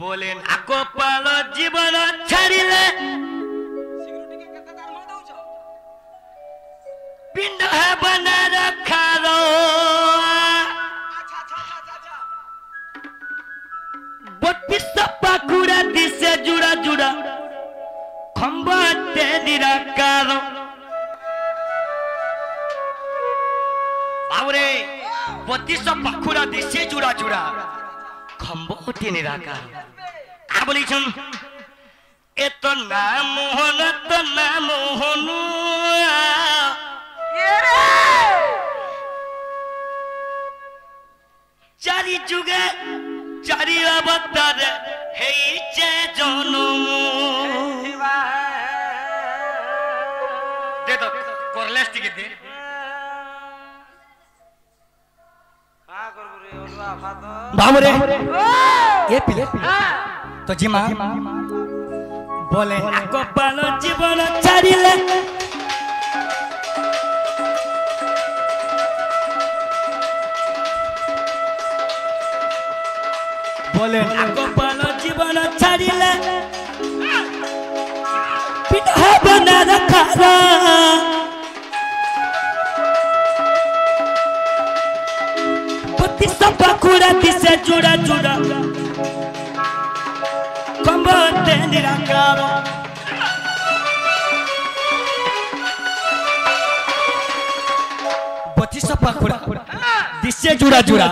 बोले नाकोपाल जीवन छाड़िले पिंड है बना रखा रो बत्तीस पाखुड़ा दिसे जुड़ा जुड़ा खंबा तेरी रकारो बाबरे बत्तीस पाखुड़ा दिसे जुड़ा जुड़ा खंबा तेरी रकारो आ बोली सुन ए तो नाम मोहन चारी जुगे चारी अवतार हे चे जनम दे तो करलेस टिके दे बाबू रे ये पिले तो जीमा बोले नाकोपाल जीवन छाड़िले बोले नाकोपाल जीवन छाड़िले पिता बना रखा बत्तीस पाखुड़ा दिसे जुड़ा जुड़ा खंबा तेरी रकारो बत्तीस पाखुड़ा दिसे जुड़ा जुड़ा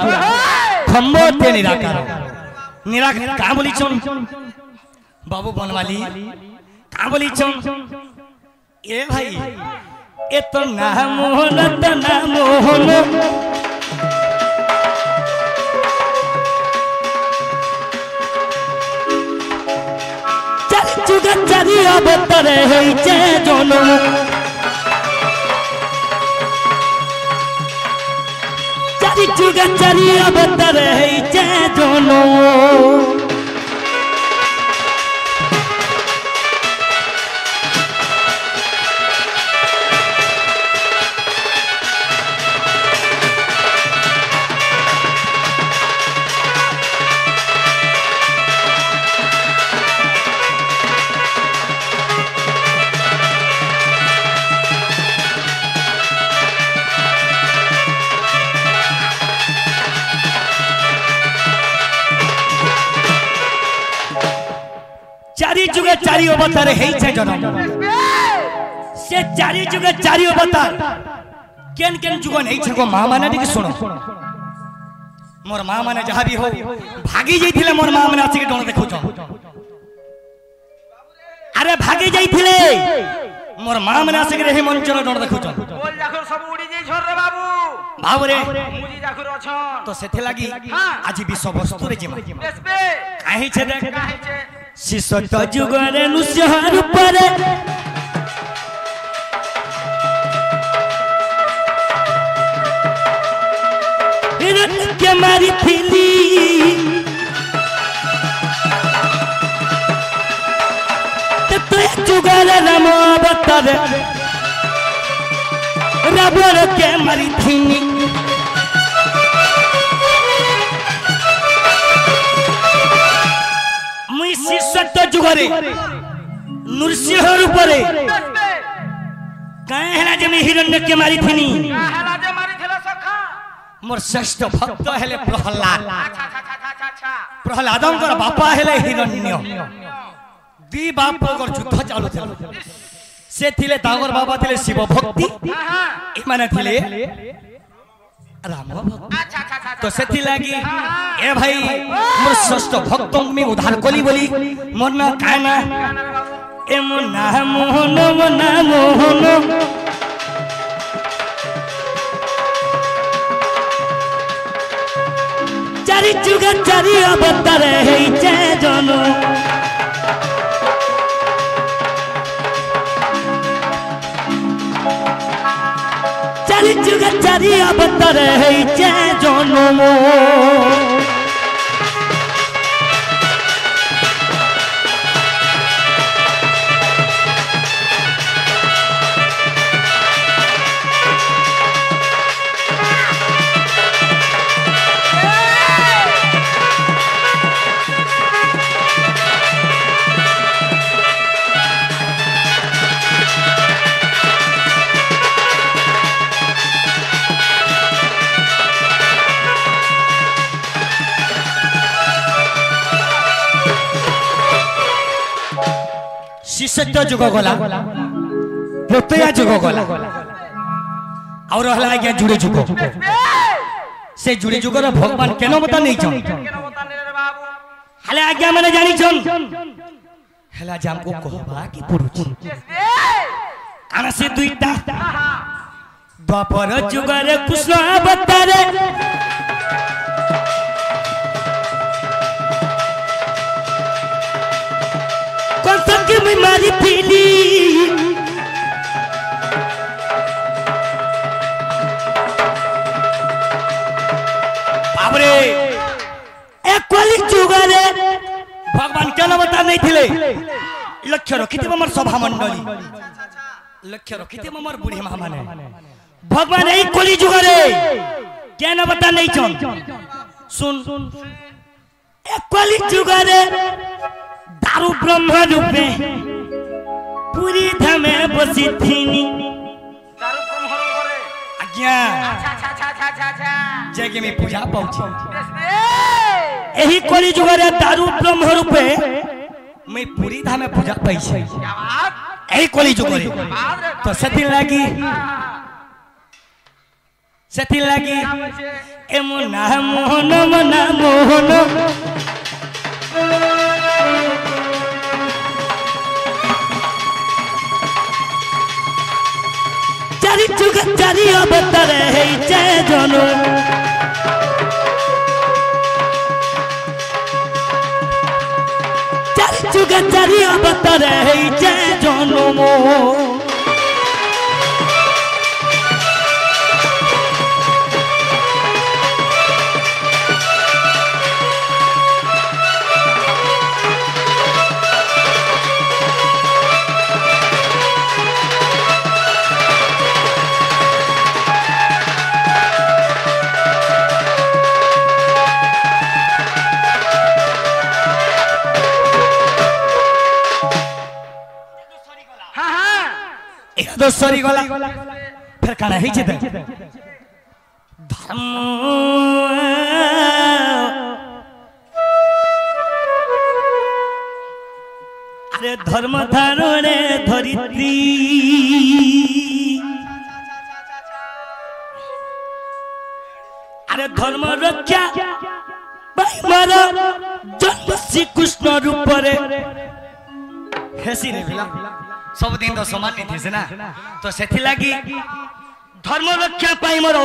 खंबा तेरी रकारो निराक कहाँ बोली चुन बाबू बनवाली कहाँ बोली चुन ए भाई ए तो ना मोहन चारी जुगा चारी अवतार है जे जनम चारी जुगा चारी अवतार है जे जनम चारी जुगे चारी अवतार है जनम से चारी जुगे चारी अवतार केन केन जुग नहीं छको मां माने टिके सुनो मोर मां माने जहा भी हो भागी जाइथिले मोर मां माने आसी के डोन देखौ छ अरे भागी जाइथिले मोर मां माने आसी के हे मंचर डोन देखौ छ बोल जाखर सब उड़ी जाई छोर रे बाबू बाबू रे मुजी जाखर अछन तो सेथे लागी आज विश्व वस्तु रे जिमा काहे छे देख काहे छे शिशत जुगरे नुसहर परे हिरन के मारी थीली तो जुगरे राम अवतार रावण के मारी थीनी शिशत जुगरे नृसिंह रूपरे काहे हला जे हिरण्य के मारी थिनी हला जे मारी थेला सखा मोर श्रेष्ठ भक्त हेले प्रहलाद प्रहलादंकर बापा हेले हिरण्य दी बाप कर युद्ध चालू थेला से थिले तागर बाबा थिले शिव भक्ति ए माने थिले राम तो सेथि लागी ए भाई मोर श्रेष्ठ भक्त में उद्धार कली बोली मन काना ए मना मोहन चारी जुग चारी अवतार है जे जनम चारी जुग चारी अवतार है जे जनम शिष्य जुग गला प्रत्यय जुग गला और हला आज्ञा जुड़े जुग से जुड़े जुगर भगवान केन बता नहीं छन हले आज्ञा माने जानी छन हला जाम को कहबा की पड़ुछ काना से दुईटा द्वापर जुगर कृष्ण अवतारे कौन की मैं मारी थीली बाबरे एक वाली जुगारे भगवान क्या बता नहीं थिले लक्ष्य रखिते हमर सभा मंडली लक्ष्य रखिते हमर बूढ़ी मां माने भगवान एक कोली जुगारे क्या न बता नहीं छन सुन एक कोली जुगारे दारू ब्रह्म रूपे पूरी धमे बसी थीनी दारू ब्रह्म रूपे आज्ञा जय के मैं पूजा पहुंची यही कोली जुगारे दारू ब्रह्म रूपे मैं पूरी धामे पूजा पैसे यही कोली जुगारे तो सती लागी एमो ना मोहन मना मोहन चारी जुग चारी अवतार है जय जनो चारी जुग चारी अवतार है जय जनो सरी गला फिर काना ही छे धर्म अरे धर्म धारणे धरित्री अरे धर्म रक्षा मार जन्म श्री कृष्ण रूप रे हेसी रे बिला सब दिन तो समान नहीं थे ना तो सेथि लागी धर्म रक्षा पाई मोर